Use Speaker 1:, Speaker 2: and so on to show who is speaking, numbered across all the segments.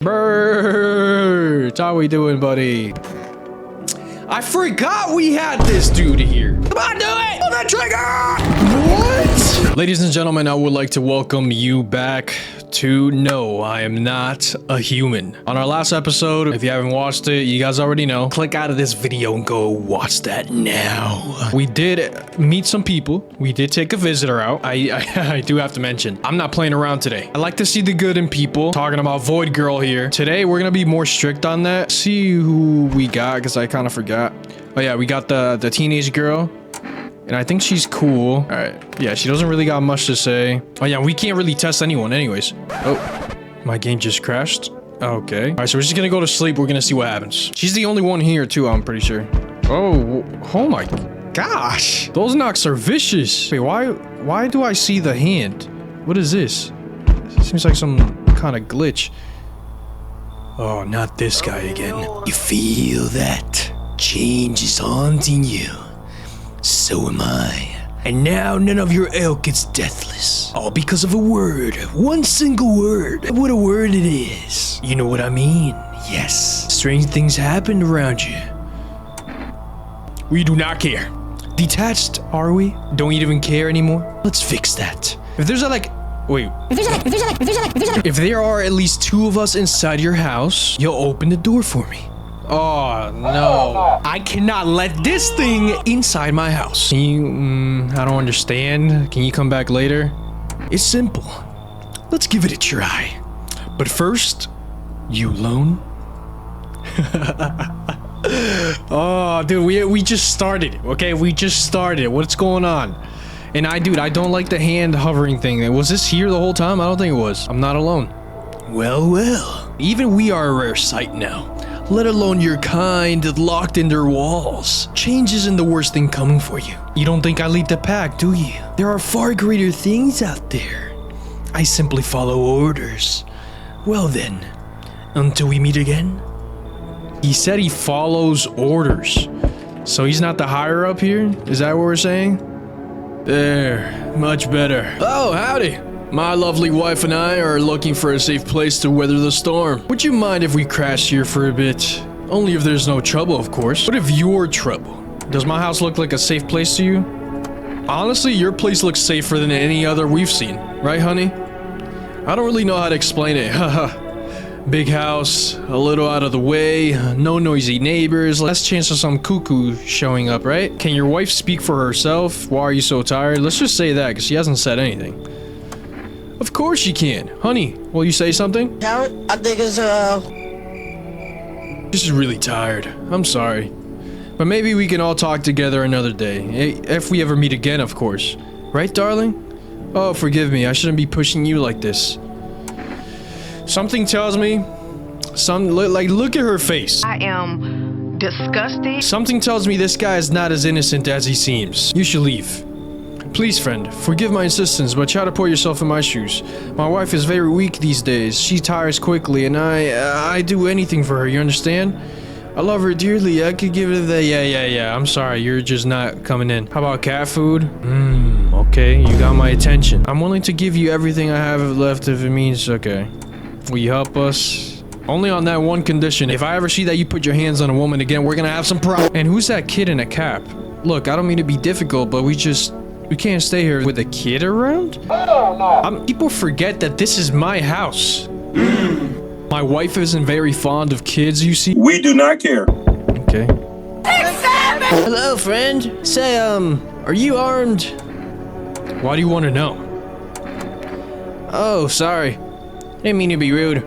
Speaker 1: Bert, how we doing, buddy? I forgot we had this dude here. Come on, do it! Pull that trigger! What? Ladies and gentlemen, I would like to welcome you back to No, I Am Not a Human. On our last episode, if you haven't watched it, you guys already know. Click out of this video and go watch that now. We did meet some people. We did take a visitor out. I do have to mention, I'm not playing around today. I like to see the good in people. Talking about Void Girl here. Today, we're gonna be more strict on that. See who we got, because I kind of forgot. Oh yeah, we got the teenage girl. And I think she's cool. All right. Yeah, she doesn't really got much to say. Oh yeah, we can't really test anyone anyways. Oh, my game just crashed. Okay. All right, so we're just gonna go to sleep. We're gonna see what happens. She's the only one here too, I'm pretty sure. Oh my gosh. Those knocks are vicious. Wait, why do I see the hand? What is this? Seems like some kind of glitch. Oh, not this guy again. You feel that? Change is haunting you. So am I. And now none of your ilk is deathless. All because of a word. One single word. What a word it is. You know what I mean? Yes. Strange things happened around you. We do not care. Detached, are we? Don't even care anymore? Let's fix that. If there's if there are at least two of us inside your house, you'll open the door for me. Oh, no. I cannot let this thing inside my house. Can you, I don't understand. Can you come back later? It's simple. Let's give it a try. But first, you alone? Oh, dude, we just started, okay? We just started. What's going on? And dude, I don't like the hand hovering thing. Was this here the whole time? I don't think it was. I'm not alone. Well. Even we are a rare sight now. Let alone your kind locked in their walls. Change isn't the worst thing coming for you. You don't think I lead the pack, do you? There are far greater things out there. I simply follow orders. Well then, until we meet again. He said he follows orders. So he's not the higher up here? Is that what we're saying? There, much better. Oh, howdy. My lovely wife and I are looking for a safe place to weather the storm. Would you mind if we crashed here for a bit? Only if there's no trouble, of course. What if you're trouble? Does my house look like a safe place to you? Honestly, your place looks safer than any other we've seen. Right, honey? I don't really know how to explain it. Haha. Big house, a little out of the way, no noisy neighbors, less chance of some cuckoo showing up, right? Can your wife speak for herself? Why are you so tired? Let's just say that, because she hasn't said anything. Of course you can. Honey, will you say something?
Speaker 2: I think it's,
Speaker 1: This is really tired. I'm sorry. But maybe we can all talk together another day. If we ever meet again, of course. Right, darling? Oh, forgive me. I shouldn't be pushing you like this. Something tells me... look at her face.
Speaker 3: I am disgusted.
Speaker 1: Something tells me this guy is not as innocent as he seems. You should leave. Please, friend, forgive my insistence, but try to put yourself in my shoes. My wife is very weak these days. She tires quickly, and I do anything for her, you understand? I love her dearly. I could give it the... Yeah. I'm sorry, you're just not coming in. How about cat food? Okay, you got my attention. I'm willing to give you everything I have left if it means... Okay. Will you help us? Only on that one condition. If I ever see that you put your hands on a woman again, we're gonna have some problems. And who's that kid in a cap? Look, I don't mean to be difficult, but we can't stay here with a kid around? People forget that this is my house. My wife isn't very fond of kids, you see.
Speaker 4: We do not care.
Speaker 1: Okay. Hello, friend. Say, are you armed? Why do you want to know? Oh, sorry. Didn't mean to be rude.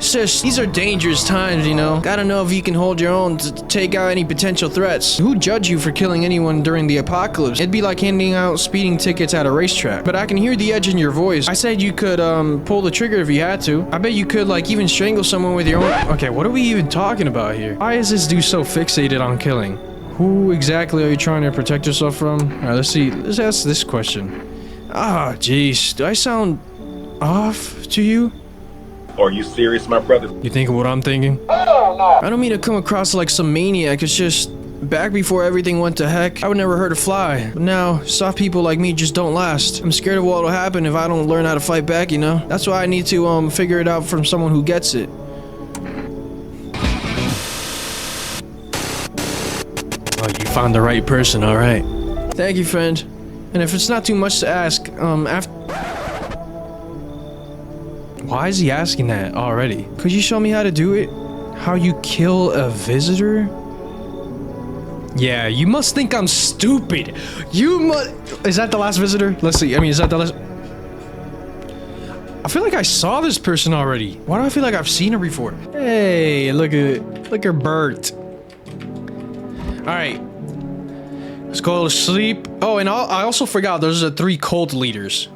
Speaker 1: Sis, these are dangerous times, you know. Gotta know if you can hold your own to take out any potential threats. Who'd judge you for killing anyone during the apocalypse? It'd be like handing out speeding tickets at a racetrack. But I can hear the edge in your voice. I said you could, pull the trigger if you had to. I bet you could, like, even strangle someone with your own... Okay, what are we even talking about here? Why is this dude so fixated on killing? Who exactly are you trying to protect yourself from? Alright, let's see. Let's ask this question. Ah, jeez. Do I sound off to you?
Speaker 4: Are you serious, my brother?
Speaker 1: You thinking what I'm thinking? I don't mean to come across like some maniac. It's just, back before everything went to heck, I would never hurt a fly. But now, soft people like me just don't last. I'm scared of what will happen if I don't learn how to fight back, you know? That's why I need to, figure it out from someone who gets it. Oh, you found the right person, all right. Thank you, friend. And if it's not too much to ask, after... Why is he asking that already? Could you show me how to do it? How you kill a visitor? Yeah, you must think I'm stupid. You must... Is that the last visitor? Let's see. I mean, is that the last... I feel like I saw this person already. Why do I feel like I've seen her before? Hey, look at Bert. All right. Let's go to sleep. Oh, and I also forgot there's the 3 cult leaders.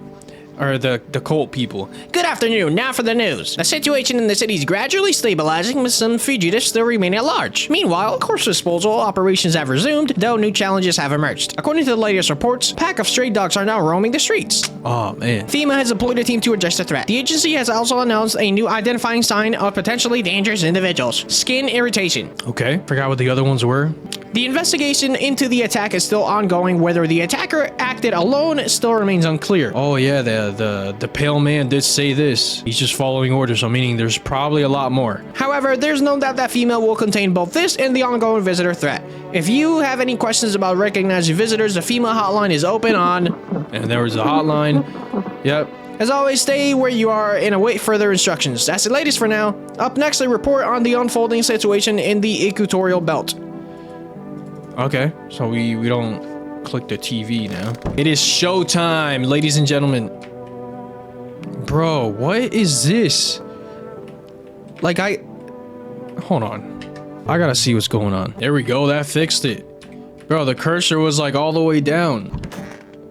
Speaker 1: Or the cult people.
Speaker 2: Good afternoon, now for the news. The situation in the city is gradually stabilizing, with some fugitives still remaining at large. Meanwhile, corpse disposal operations have resumed, though new challenges have emerged. According to the latest reports, a pack of stray dogs are now roaming the streets.
Speaker 1: Oh, man.
Speaker 2: FEMA has deployed a team to address the threat. The agency has also announced a new identifying sign of potentially dangerous individuals: skin irritation.
Speaker 1: Okay, forgot what the other ones were.
Speaker 2: The investigation into the attack is still ongoing. Whether the attacker acted alone still remains unclear.
Speaker 1: Oh yeah, the pale man did say this. He's just following orders, so meaning there's probably a lot more.
Speaker 2: However, there's no doubt that FEMA will contain both this and the ongoing visitor threat. If you have any questions about recognizing visitors, the FEMA hotline is open on...
Speaker 1: And there was a hotline. Yep.
Speaker 2: As always, stay where you are and await further instructions. That's the latest for now. Up next, a report on the unfolding situation in the equatorial belt.
Speaker 1: Okay, so we don't click the TV now. It is showtime, ladies and gentlemen. Bro, what is this? Like, hold on. I gotta see what's going on. There we go, that fixed it. Bro, the cursor was like all the way down.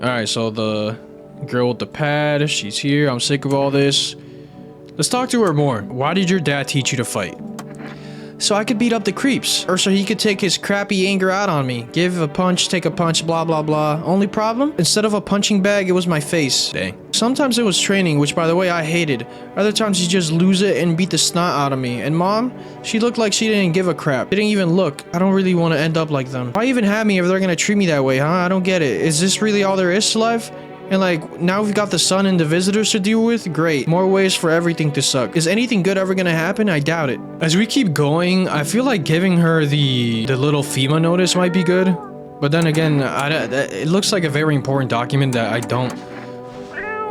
Speaker 1: Alright, so the girl with the pad, she's here. I'm sick of all this. Let's talk to her more. Why did your dad teach you to fight? So I could beat up the creeps, or so he could take his crappy anger out on me. Give a punch, take a punch, blah blah blah. Only problem? Instead of a punching bag, it was my face. Dang. Sometimes it was training, which by the way I hated. Other times you just lose it and beat the snot out of me. And mom? She looked like she didn't give a crap. Didn't even look. I don't really want to end up like them. Why even have me if they're gonna treat me that way, huh? I don't get it. Is this really all there is to life? And like, now we've got the sun and the visitors to deal with? Great. More ways for everything to suck. Is anything good ever gonna happen? I doubt it. As we keep going, I feel like giving her the little FEMA notice might be good. But then again, it looks like a very important document that I don't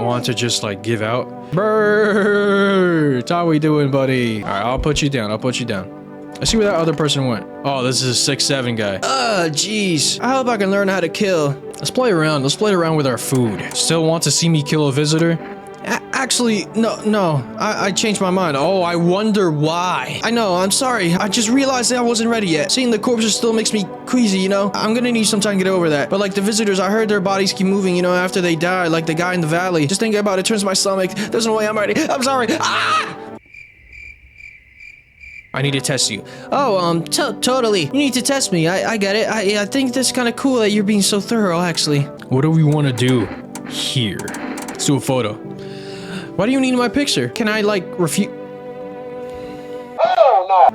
Speaker 1: want to just like give out. Bert! How we doing, buddy? Alright, I'll put you down. I'll put you down. Let's see where that other person went. Oh, this is a 6'7" guy. Jeez. I hope I can learn how to kill. Let's play around. Let's play around with our food. Still want to see me kill a visitor? Actually, no. I changed my mind. Oh, I wonder why. I know, I'm sorry. I just realized that I wasn't ready yet. Seeing the corpses still makes me queasy, you know? I'm gonna need some time to get over that. But like the visitors, I heard their bodies keep moving, you know, after they die, like the guy in the valley. Just thinking about it turns my stomach. There's no way I'm ready. I'm sorry. Ah! I need to test you. Oh, totally. You need to test me. I get it. I think that's kind of cool that you're being so thorough, actually. What do we want to do here? Let's do a photo. Why do you need my picture? Can I, like, refute? Oh,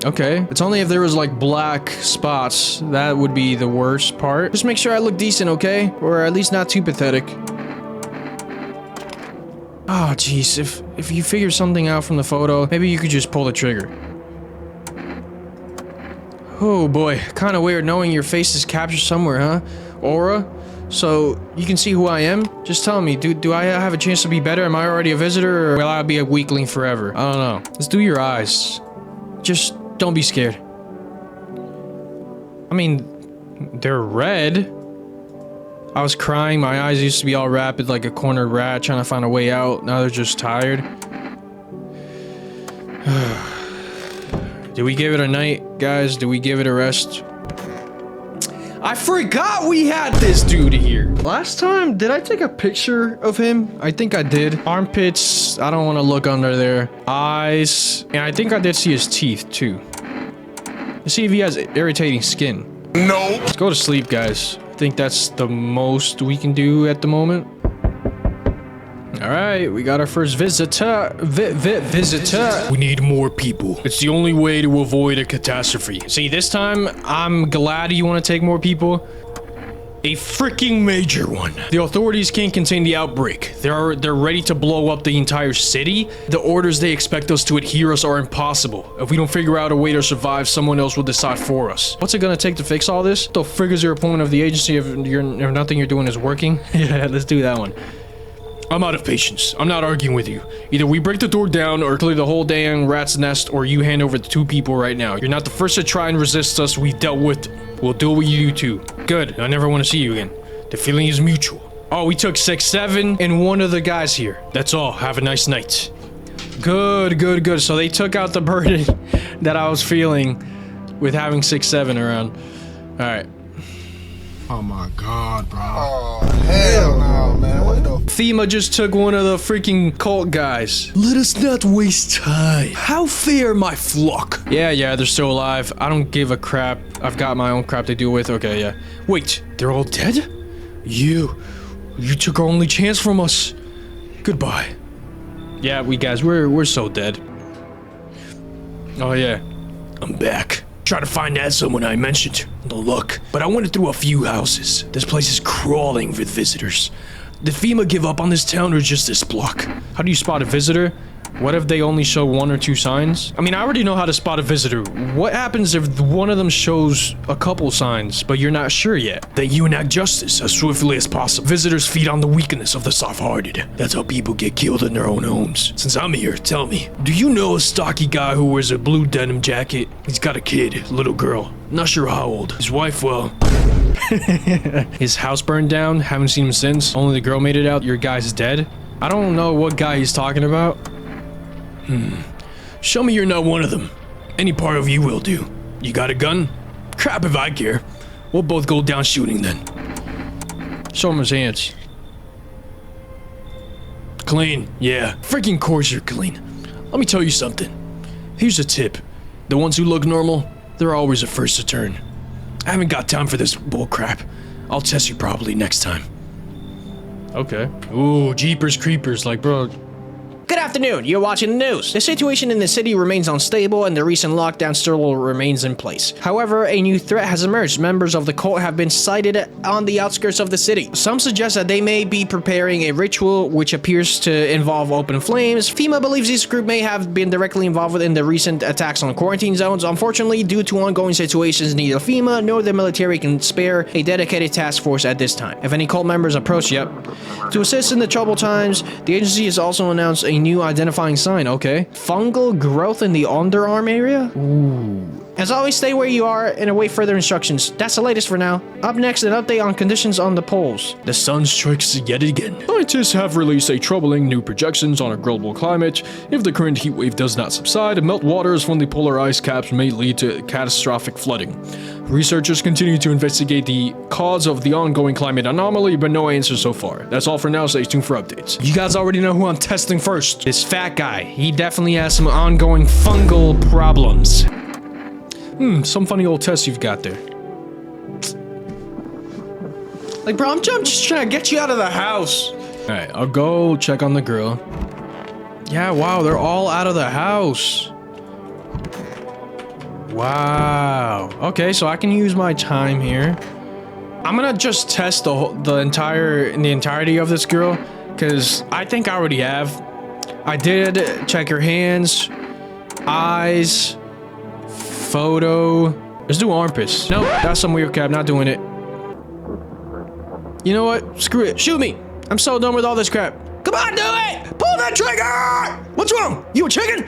Speaker 1: no. Okay. It's only if there was, like, black spots. That would be the worst part. Just make sure I look decent, okay? Or at least not too pathetic. Oh, jeez, if you figure something out from the photo, maybe you could just pull the trigger. Oh boy, kind of weird knowing your face is captured somewhere, huh? Aura? So, you can see who I am? Just tell me, do I have a chance to be better? Am I already a visitor, or will I be a weakling forever? I don't know. Let's do your eyes. Just don't be scared. I mean, they're red. I was crying, my eyes used to be all rapid like a cornered rat trying to find a way out. Now they're just tired. Did we give it a night, guys? Did we give it a rest? I forgot we had this dude here. Last time, did I take a picture of him? I think I did. Armpits, I don't want to look under there. Eyes, and I think I did see his teeth too. Let's see if he has irritating skin. No. Let's go to sleep, guys. I think that's the most we can do at the moment. All right, we got our first visitor. Visitor. We need more people. It's the only way to avoid a catastrophe. See, this time, I'm glad you want to take more people. A freaking major one. The authorities can't contain the outbreak. They're ready to blow up the entire city. The orders they expect us to adhere us are impossible. If we don't figure out a way to survive, someone else will decide for us. What's it gonna take to fix all this? The frig is your opponent of the agency if nothing you're doing is working? Yeah, let's do that one. I'm out of patience. I'm not arguing with you. Either we break the door down or clear the whole dang rat's nest, or you hand over the 2 people right now. You're not the first to try and resist us. We've dealt with them. We'll do what you do too. Good. I never want to see you again. The feeling is mutual. Oh, we took 6, 7, and 1 of the guys here. That's all. Have a nice night. Good, good, good. So they took out the burden that I was feeling with having 6, 7 around. All right.
Speaker 5: Oh my god, bro. Oh, hell no, man. What the?
Speaker 1: FEMA just took one of the freaking cult guys. Let us not waste time. How fair, my flock. Yeah, they're still alive. I don't give a crap. I've got my own crap to deal with. Okay, yeah. Wait, they're all dead? You took our only chance from us. Goodbye. Yeah, we're so dead. Oh yeah, I'm back. Try to find that someone I mentioned. No luck. But I went through a few houses. This place is crawling with visitors. Did FEMA give up on this town or just this block? How do you spot a visitor? What if they only show 1 or 2 signs? I mean, I already know how to spot a visitor. What happens if one of them shows a couple signs, but you're not sure yet? Then you enact justice as swiftly as possible. Visitors feed on the weakness of the soft-hearted. That's how people get killed in their own homes. Since I'm here, tell me, do you know a stocky guy who wears a blue denim jacket? He's got a kid, a little girl. Not sure how old. His wife, well... His house burned down. Haven't seen him since. Only the girl made it out. Your guy's dead. I don't know what guy he's talking about. Show me you're not one of them. Any part of you will do. You got a gun? Crap if I care. We'll both go down shooting then. Show him his hands. Clean, yeah. Freaking course you're clean. Let me tell you something. Here's a tip. The ones who look normal, they're always the first to turn. I haven't got time for this bull crap. I'll test you properly next time. Okay. Ooh, jeepers creepers, like bro.
Speaker 2: Good afternoon, you're watching the news. The situation in the city remains unstable and the recent lockdown still remains in place. However, a new threat has emerged. Members of the cult have been sighted on the outskirts of the city. Some suggest that they may be preparing a ritual which appears to involve open flames. FEMA believes this group may have been directly involved in the recent attacks on quarantine zones. Unfortunately, due to ongoing situations, neither FEMA nor the military can spare a dedicated task force at this time. If any cult members approach, to assist in the troubled times, the agency has also announced a new identifying sign. Okay. Fungal growth in the underarm area? Ooh. As always, stay where you are and await further instructions. That's the latest for now. Up next, an update on conditions on the poles.
Speaker 1: The sun strikes yet again. Scientists have released a troubling new projections on our global climate. If the current heat wave does not subside, meltwaters from the polar ice caps may lead to catastrophic flooding. Researchers continue to investigate the cause of the ongoing climate anomaly, but no answer so far. That's all for now. Stay tuned for updates. You guys already know who I'm testing first. This fat guy. He definitely has some ongoing fungal problems. Some funny old tests you've got there. Like, bro, I'm just trying to get you out of the house. All right, I'll go check on the girl. Yeah, wow, they're all out of the house. Wow. Okay, so I can use my time here. I'm gonna just test the entirety of this girl, because I think I already have. I did check her hands, eyes, photo. Let's do armpits. Nope, that's some weird crap. Not doing it. You know what? Screw it. Shoot me. I'm so done with all this crap. Come on, do it! Pull that trigger! What's wrong? You a chicken?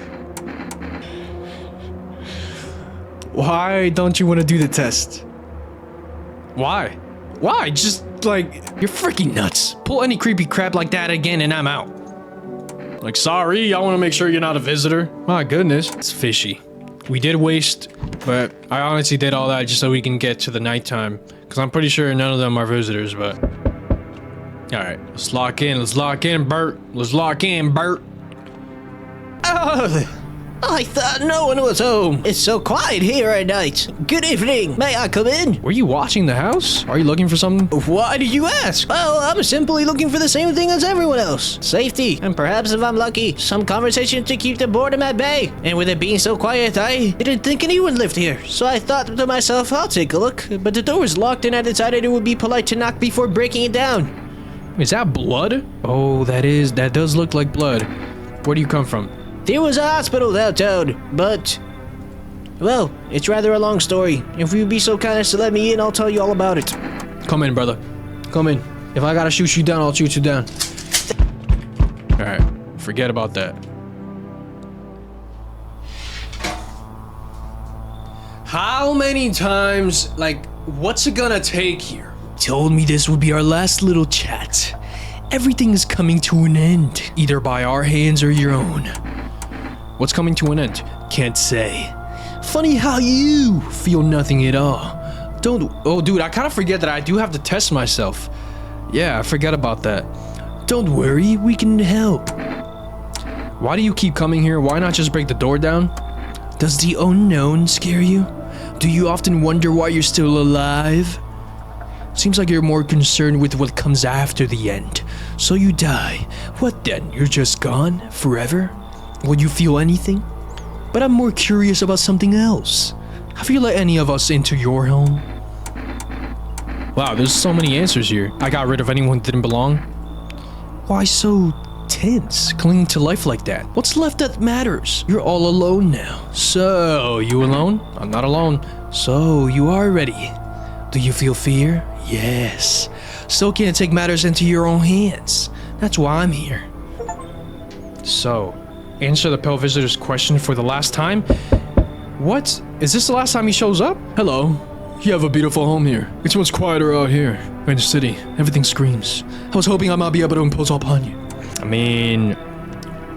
Speaker 1: Why don't you want to do the test? Why? Why? Just like, you're freaking nuts. Pull any creepy crap like that again and I'm out. Like, sorry, I want to make sure you're not a visitor. My goodness. It's fishy. We did waste, but I honestly did all that just so we can get to the nighttime. Because I'm pretty sure none of them are visitors, but... Alright, let's lock in. Let's lock in, Bert. Let's lock in, Bert. Oh,
Speaker 2: I thought no one was home. It's so quiet here at night. Good evening. May I come in?
Speaker 1: Were you watching the house? Are you looking for something?
Speaker 2: Why did you ask? Well, I'm simply looking for the same thing as everyone else. Safety, and perhaps if I'm lucky, some conversation to keep the boredom at bay. And with it being so quiet, I didn't think anyone lived here. So I thought to myself, I'll take a look. But the door was locked and I decided it would be polite to knock before breaking it down.
Speaker 1: Is that blood? Oh, that does look like blood. Where do you come from?
Speaker 2: There was a hospital downtown, but... well, it's rather a long story. If you'd be so kind as to let me in, I'll tell you all about it.
Speaker 1: Come in, brother. Come in. If I gotta shoot you down, I'll shoot you down. Alright, forget about that. How many times, like, what's it gonna take here? Told me this would be our last little chat. Everything is coming to an end, either by our hands or your own. What's coming to an end? Can't say. Funny how you feel nothing at all. Oh, dude, I kind of forget that I do have to test myself. Yeah, I forget about that. Don't worry, we can help. Why do you keep coming here? Why not just break the door down? Does the unknown scare you? Do you often wonder why you're still alive? Seems like you're more concerned with what comes after the end. So you die. What then? You're just gone? Forever? Will you feel anything? But I'm more curious about something else. Have you let any of us into your home? Wow, there's so many answers here. I got rid of anyone that didn't belong. Why so tense, clinging to life like that? What's left that matters? You're all alone now. So, you alone? I'm not alone. So, you are ready. Do you feel fear? Yes. Still can't take matters into your own hands. That's why I'm here. So, answer the pale visitor's question for the last time. What? Is this the last time he shows up? Hello. You have a beautiful home here. It's much quieter out here. In the city, everything screams. I was hoping I might be able to impose upon you. I mean,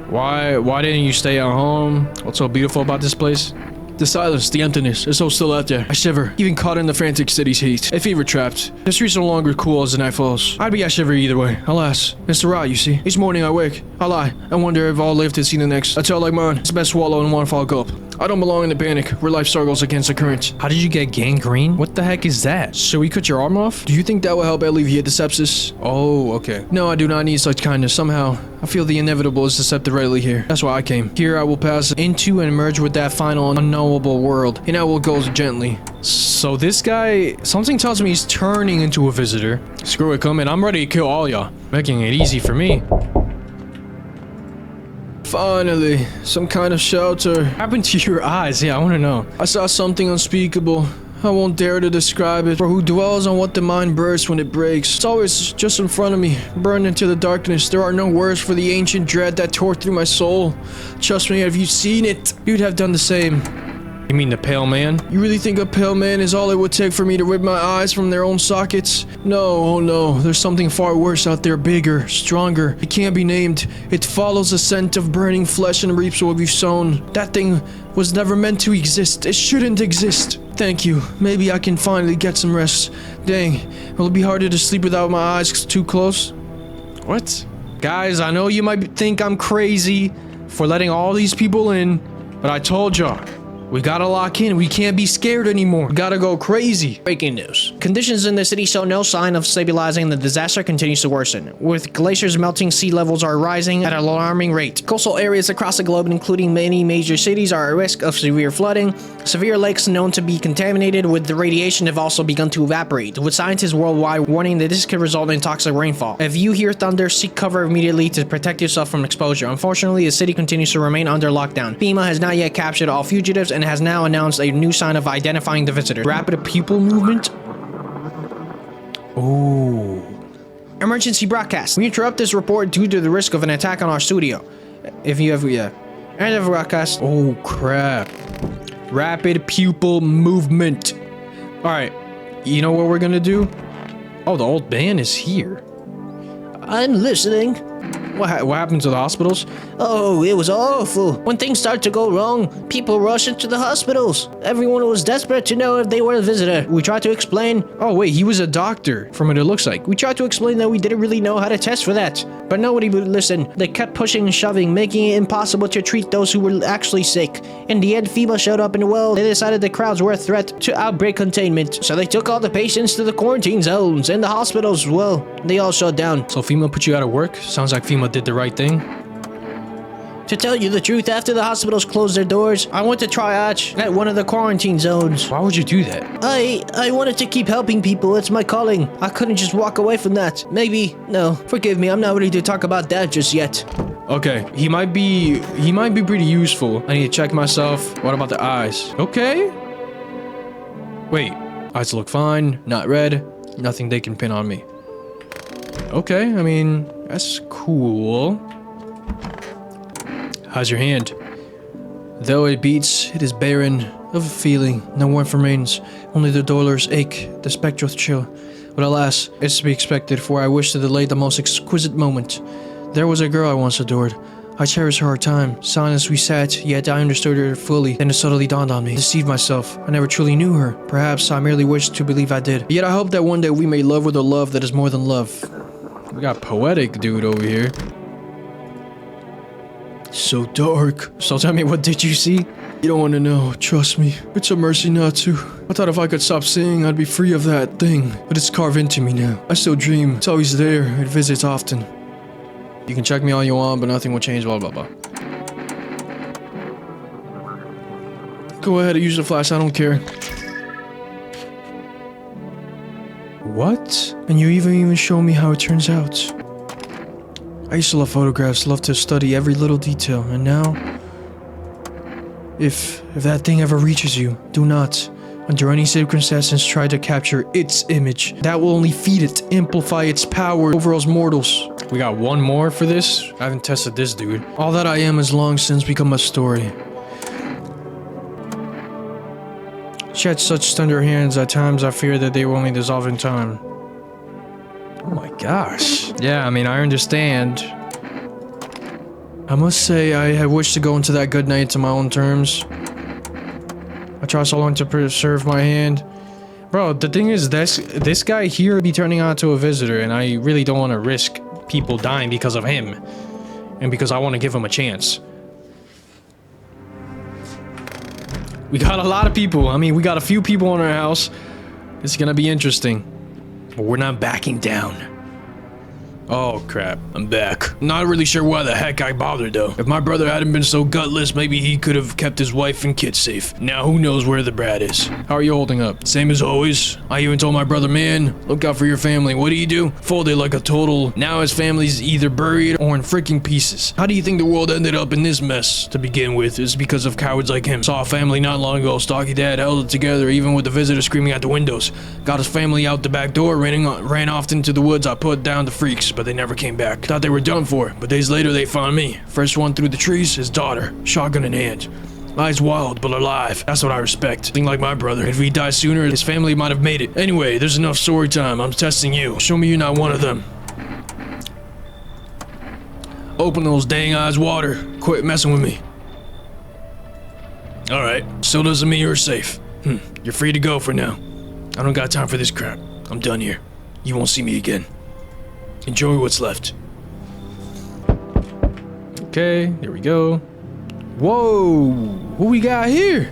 Speaker 1: why didn't you stay at home? What's so beautiful about this place? The silence, the emptiness, it's so still out there. I shiver, even caught in the frantic city's heat. A fever trapped. The streets no longer cool as the night falls. I'd be a shiver either way. Alas, it's the rot, you see. Each morning I wake, I lie, I wonder if I'll live to see the next. A tale like mine, it's best swallow in one fall gulp. I don't belong in the panic, where life struggles against the current. How did you get gangrene? What the heck is that? Should we cut your arm off? Do you think that will help alleviate the sepsis? Oh, okay. No, I do not need such kindness. Somehow, I feel the inevitable is accepted readily here. That's why I came. Here I will pass into and merge with that final unknowable world, and I will go gently. So this guy, something tells me he's turning into a visitor. Screw it, come in. I'm ready to kill all y'all. Making it easy for me. Finally, some kind of shelter. What happened to your eyes? Yeah, I want to know. I saw something unspeakable. I won't dare to describe it. For who dwells on what the mind bursts when it breaks? It's always just in front of me, burned into the darkness. There are no words for the ancient dread that tore through my soul. Trust me, if you'd seen it, you'd have done the same. You mean the pale man? You really think a pale man is all it would take for me to rip my eyes from their own sockets? No, oh no, there's something far worse out there, bigger, stronger. It can't be named. It follows the scent of burning flesh and reaps what we've sown. That thing was never meant to exist. It shouldn't exist. Thank you. Maybe I can finally get some rest. Dang, will it be harder to sleep without my eyes too close? What? Guys, I know you might think I'm crazy for letting all these people in, but I told y'all. We gotta lock in. We can't be scared anymore. We gotta go crazy.
Speaker 2: Breaking news. Conditions in the city show no sign of stabilizing. The disaster continues to worsen. With glaciers melting, sea levels are rising at an alarming rate. Coastal areas across the globe, including many major cities, are at risk of severe flooding. Severe lakes known to be contaminated with the radiation have also begun to evaporate, with scientists worldwide warning that this could result in toxic rainfall. If you hear thunder, seek cover immediately to protect yourself from exposure. Unfortunately, the city continues to remain under lockdown. FEMA has not yet captured all fugitives and has now announced a new sign of identifying the visitors. Rapid pupil movement. Oh. Emergency broadcast. We interrupt this report due to the risk of an attack on our studio. If you ever, End of broadcast.
Speaker 1: Oh, crap. Rapid pupil movement. Alright. You know what we're gonna do? Oh, the old man is here.
Speaker 2: I'm listening.
Speaker 1: What happened to the hospitals?
Speaker 2: Oh, it was awful. When things start to go wrong, people rush into the hospitals. Everyone was desperate to know if they were a visitor. We tried to explain.
Speaker 1: Oh wait, he was a doctor from what it looks like.
Speaker 2: We tried to explain that we didn't really know how to test for that. But nobody would listen. They kept pushing and shoving, making it impossible to treat those who were actually sick. In the end, FEMA showed up and well, they decided the crowds were a threat to outbreak containment. So they took all the patients to the quarantine zones and the hospitals. Well, they all shut down.
Speaker 1: So FEMA put you out of work? Sounds like FEMA did the right thing.
Speaker 2: To tell you the truth, after the hospitals closed their doors, I went to triage at one of the quarantine zones.
Speaker 1: Why would you do that?
Speaker 2: I wanted to keep helping people. It's my calling. I couldn't just walk away from that. No, forgive me. I'm not ready to talk about that just yet.
Speaker 1: Okay, he might be pretty useful. I need to check myself. What about the eyes? Okay. Wait, eyes look fine. Not red. Nothing they can pin on me. Okay, I mean, that's cool. How's your hand? Though it beats, it is barren of a feeling. No warmth remains, only the dolorous ache, the spectral chill. But alas, it's to be expected, for I wish to delay the most exquisite moment. There was a girl I once adored. I cherished her time. Silent as we sat, yet I understood her fully. Then it suddenly dawned on me. I deceived myself. I never truly knew her. Perhaps I merely wished to believe I did. Yet I hope that one day we may love with a love that is more than love. We got poetic dude over here. So dark. So tell me, what did you see? You don't want to know. Trust me. It's a mercy not to. I thought if I could stop seeing, I'd be free of that thing. But it's carved into me now. I still dream. It's always there. It visits often. You can check me all you want, but nothing will change, blah, blah, blah. Go ahead and use the flash. I don't care. What? And you even show me how it turns out. I used to love photographs, love to study every little detail, and now, if that thing ever reaches you, do not, under any circumstances, try to capture its image. That will only feed it, amplify its power over us mortals. We got one more for this? I haven't tested this dude. All that I am has long since become a story. She had such tender hands, at times I fear that they will only dissolve in time. Oh my gosh. Yeah, I mean, I understand. I must say, I had wished to go into that good night to my own terms. I tried so long to preserve my hand. Bro, the thing is, this guy here would be turning out to a visitor, and I really don't want to risk people dying because of him. And because I want to give him a chance. We got a lot of people. I mean, we got a few people in our house. It's gonna be interesting. But we're not backing down. Oh crap, I'm back. Not really sure why the heck I bothered though. If my brother hadn't been so gutless, maybe he could have kept his wife and kids safe. Now who knows where the brat is. How are you holding up? Same as always. I even told my brother, man, look out for your family. What do? Folded like a total. Now his family's either buried or in freaking pieces. How do you think the world ended up in this mess to begin with? It's because of cowards like him. Saw a family not long ago. Stocky dad held it together even with the visitor screaming at the windows. Got his family out the back door, ran off into the woods. I put down the freaks, but they never came back. Thought they were done for, but days later they found me. First one through the trees, his daughter, shotgun in hand. Eyes wild, but alive. That's what I respect. Think like my brother. If he died sooner, his family might have made it. Anyway, there's enough story time. I'm testing you. Show me you're not one of them. Open those dang eyes water. Quit messing with me. Alright, still doesn't mean you're safe. You're free to go for now. I don't got time for this crap. I'm done here. You won't see me again. Enjoy what's left. Okay, here we go. Whoa, who we got here?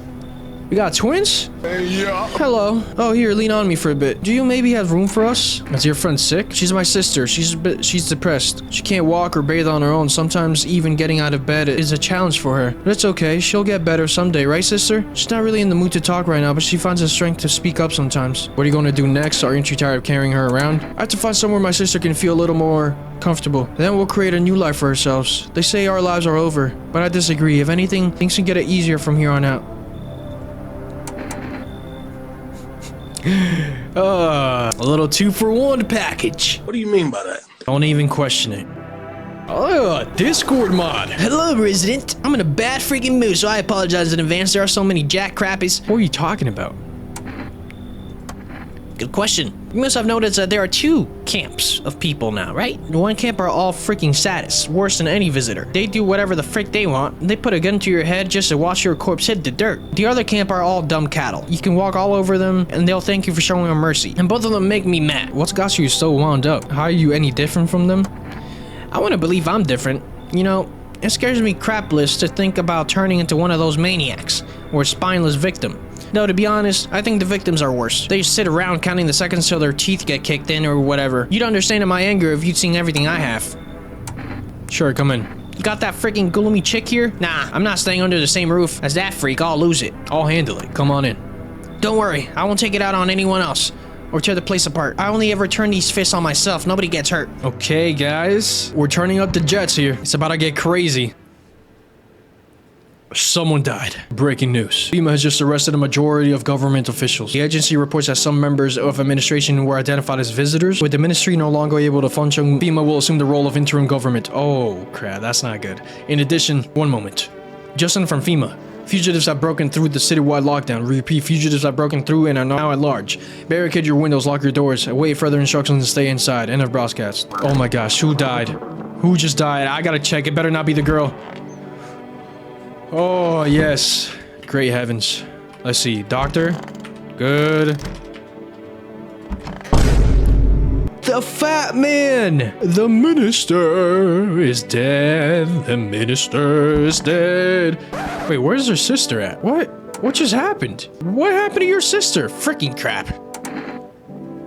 Speaker 1: We got twins?
Speaker 5: Yeah.
Speaker 1: Hello. Oh, here, lean on me for a bit. Do you maybe have room for us? Is your friend sick? She's my sister. She's depressed. She can't walk or bathe on her own. Sometimes even getting out of bed is a challenge for her. But it's okay. She'll get better someday, right, sister? She's not really in the mood to talk right now, but she finds the strength to speak up sometimes. What are you going to do next? Aren't you tired of carrying her around? I have to find somewhere my sister can feel a little more comfortable. Then we'll create a new life for ourselves. They say our lives are over, but I disagree. If anything, things can get easier from here on out. A little 2-for-1 package.
Speaker 5: What do you mean by that?
Speaker 1: Don't even question it. Discord mod.
Speaker 2: Hello, resident. I'm in a bad freaking mood, so I apologize in advance. There are so many jack crappies.
Speaker 1: What are you talking about?
Speaker 2: Good question. You must have noticed that there are two camps of people now, right? One camp are all freaking sadists, worse than any visitor. They do whatever the frick they want. They put a gun to your head just to watch your corpse hit the dirt. The other camp are all dumb cattle. You can walk all over them and they'll thank you for showing them mercy. And both of them make me mad.
Speaker 1: What's got you so wound up? How are you any different from them?
Speaker 2: I want to believe I'm different. You know, it scares me crapless to think about turning into one of those maniacs or a spineless victim. No, to be honest, I think the victims are worse. They just sit around counting the seconds till their teeth get kicked in or whatever. You'd understand my anger if you'd seen everything I have.
Speaker 1: Sure, come in.
Speaker 2: You got that freaking gloomy chick here? Nah, I'm not staying under the same roof as that freak. I'll lose it.
Speaker 1: I'll handle it. Come on in.
Speaker 2: Don't worry, I won't take it out on anyone else or tear the place apart. I only ever turn these fists on myself. Nobody gets hurt.
Speaker 1: Okay, guys. We're turning up the jets here. It's about to get crazy. Someone died. Breaking news. FEMA has just arrested a majority of government officials. The agency reports that some members of administration were identified as visitors. With the ministry no longer able to function, FEMA will assume the role of interim government. Oh, crap. That's not good. In addition, one moment. Justin from FEMA. Fugitives have broken through the citywide lockdown. Repeat, fugitives have broken through and are now at large. Barricade your windows, lock your doors, await further instructions and stay inside. End of broadcast. Oh my gosh, who died? Who just died? I gotta check. It better not be the girl. Oh, yes. Great heavens. Let's see. Doctor. Good. The fat man! The minister is dead. The minister is dead. Wait, where's her sister at? What? What just happened? What happened to your sister? Freaking crap.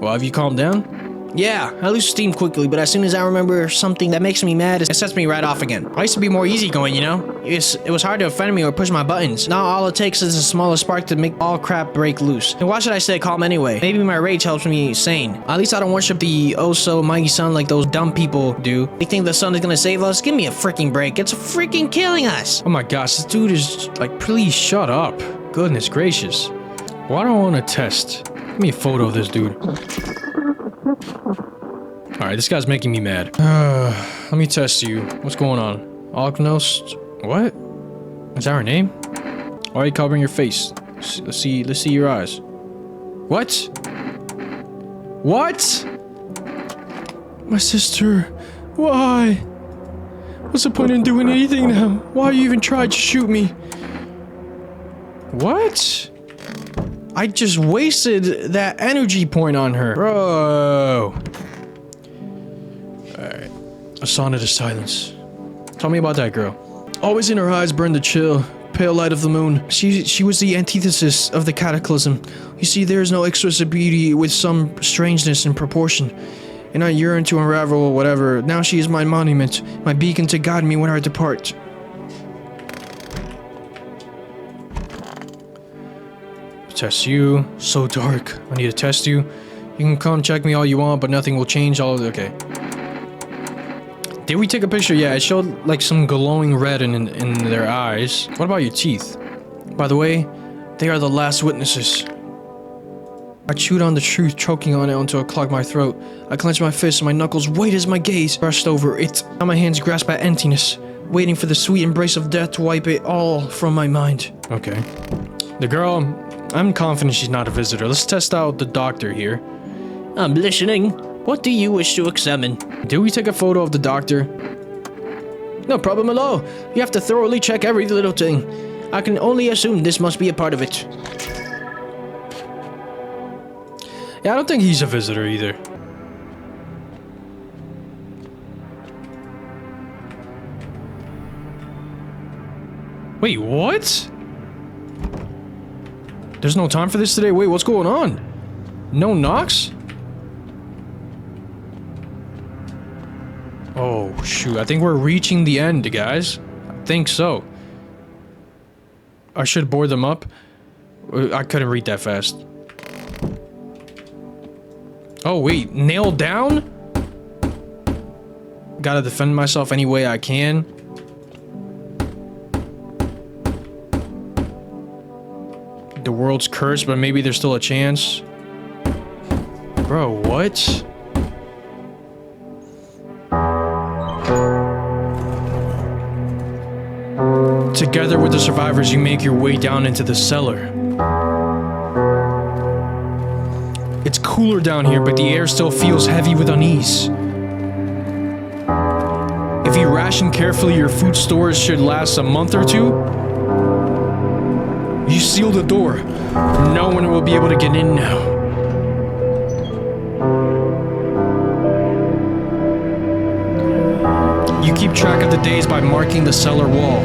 Speaker 1: Well, have you calmed down?
Speaker 2: Yeah, I lose steam quickly, but as soon as I remember something that makes me mad, it sets me right off again. I used to be more easygoing, you know? It was hard to offend me or push my buttons. Now all it takes is a smallest spark to make all crap break loose. And why should I stay calm anyway? Maybe my rage helps me sane. At least I don't worship the oh-so-mighty sun like those dumb people do. They think the sun is gonna save us? Give me a freaking break. It's freaking killing us.
Speaker 1: Oh my gosh, this dude is like, please shut up. Goodness gracious. Why do I want to test? Give me a photo of this dude. Alright, this guy's making me mad. Let me test you. What's going on? Ognost? What? Is that her name? Why are you covering your face? Let's see your eyes. What? What? My sister. Why? What's the point in doing anything now? Why you even tried to shoot me? What? I just wasted that energy point on her. Bro. Alright. A sonnet of silence. Tell me about that girl. Always in her eyes burned the chill, pale light of the moon. She was the antithesis of the cataclysm. You see, there is no exquisite beauty with some strangeness in proportion. And I yearn to unravel whatever. Now she is my monument, my beacon to guide me when I depart. Test you. So dark. I need to test you. You can come check me all you want, but nothing will change. Okay. Did we take a picture? Yeah, it showed like some glowing red in their eyes. What about your teeth? By the way, they are the last witnesses. I chewed on the truth, choking on it until it clogged my throat. I clenched my fists and my knuckles white as my gaze brushed over it. Now my hands grasp at emptiness, waiting for the sweet embrace of death to wipe it all from my mind. Okay. The girl, I'm confident she's not a visitor. Let's test out the doctor here.
Speaker 2: I'm listening. What do you wish to examine?
Speaker 1: Did we take a photo of the doctor?
Speaker 2: No problem at all. You have to thoroughly check every little thing. I can only assume this must be a part of it.
Speaker 1: Yeah, I don't think he's a visitor either. Wait, what? There's no time for this today? Wait, what's going on? No knocks? Oh, shoot. I think we're reaching the end, guys. I think so. I should board them up. I couldn't read that fast. Oh, wait. Nailed down? Gotta defend myself any way I can. The world's cursed, but maybe there's still a chance. Bro, what? Together with the survivors, you make your way down into the cellar. It's cool. cooler down here, but the air still feels heavy with unease. If you ration carefully, your food storage should last a month or two. You seal the door. No one will be able to get in now. You keep track of the days by marking the cellar wall.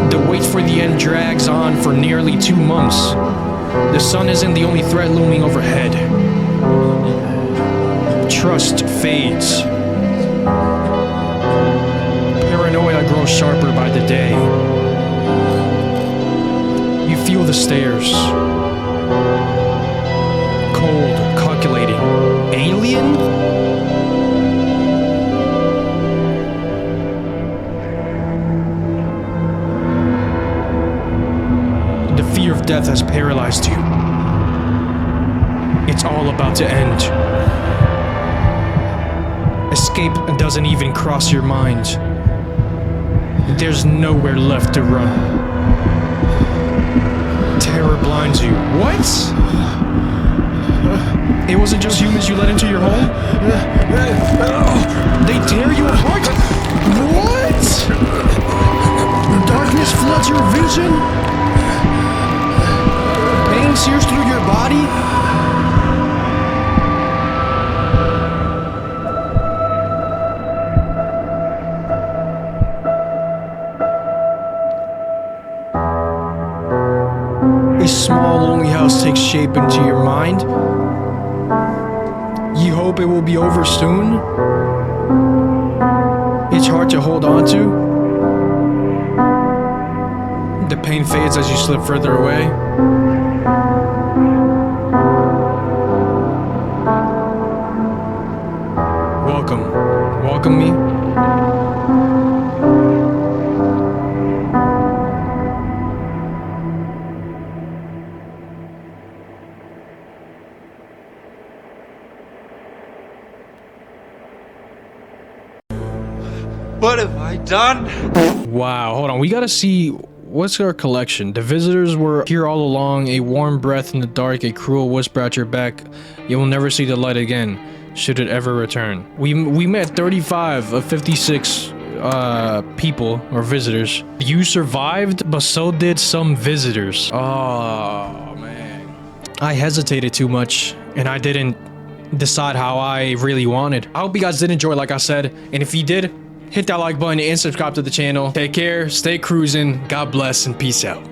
Speaker 1: The wait for the end drags on for nearly 2 months. The sun isn't the only threat looming overhead. Trust fades. Paranoia grows sharper by the day. You feel the stares. Cold, calculating. Alien? The fear of death has paralyzed you. It's all about to end. Escape doesn't even cross your mind. There's nowhere left to run. Terror blinds you. What? It wasn't just humans you let into your home? They tear you apart? What? Darkness floods your vision? Pain sears through your body? A small, lonely house takes shape into your mind. You hope it will be over soon. It's hard to hold on to. The pain fades as you slip further away. Welcome. Welcome me.
Speaker 6: What have I done?
Speaker 1: Wow, hold on. We gotta see what's our collection. The visitors were here all along. A warm breath in the dark, a cruel whisper at your back. You will never see the light again, should it ever return. We met 35 of 56 people or visitors. You survived, but so did some visitors. Oh man, I hesitated too much, and I didn't decide how I really wanted. I hope you guys did enjoy, like I said, and if you did, hit that like button and subscribe to the channel. Take care, stay cruising, God bless, and peace out.